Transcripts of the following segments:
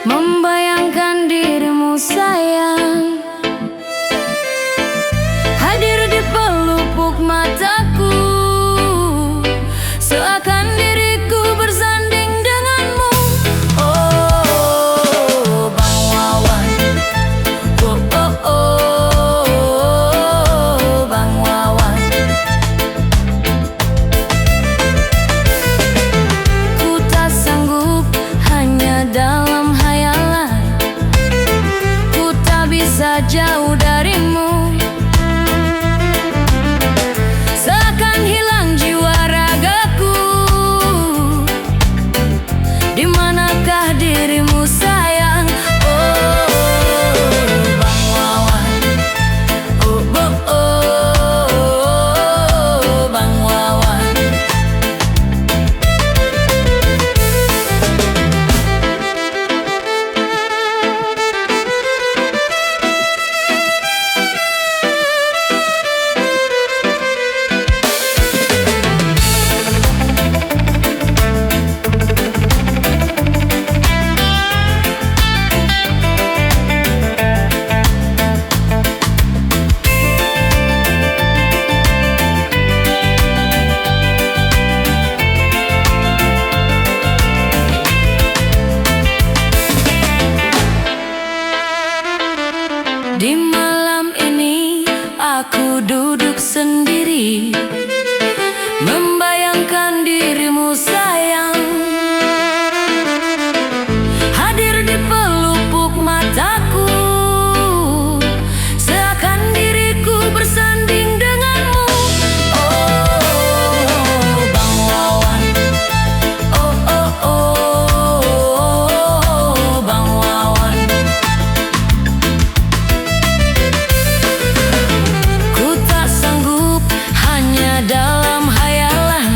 membayangkan dirimu sayang, hadir di pelupuk mataku, seakan diriku bersanding denganmu. Oh, Bang Wawan, oh, oh, oh, Bang Wawan. Ku tak sanggup hanya dalam hayalan, ku tak bisa jauh darimu, seakan hilang jiwa ragaku. Di manakah dirimu sayang? Oh, Bang Wawan, oh, oh, oh, Bang Wawan. Di malam ini aku duduk sendiri, membayangkan dirimu sayang, hadir di pelupuk mataku, seakan diriku bersanding denganmu. Oh, Bang Wawan, oh, oh, oh, Bang Wawan. Ku tak sanggup hanya dalam hayalan,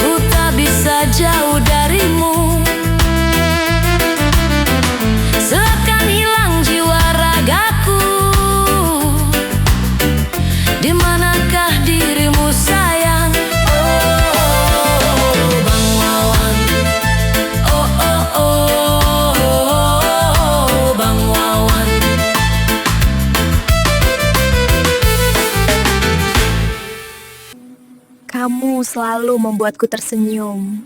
ku tak bisa jauh darimu, seakan hilang jiwa ragaku. Di manakah dirimu sayang? Oh, Bang Wawan, oh, oh, oh, Bang Wawan. Kamu selalu membuatku tersenyum.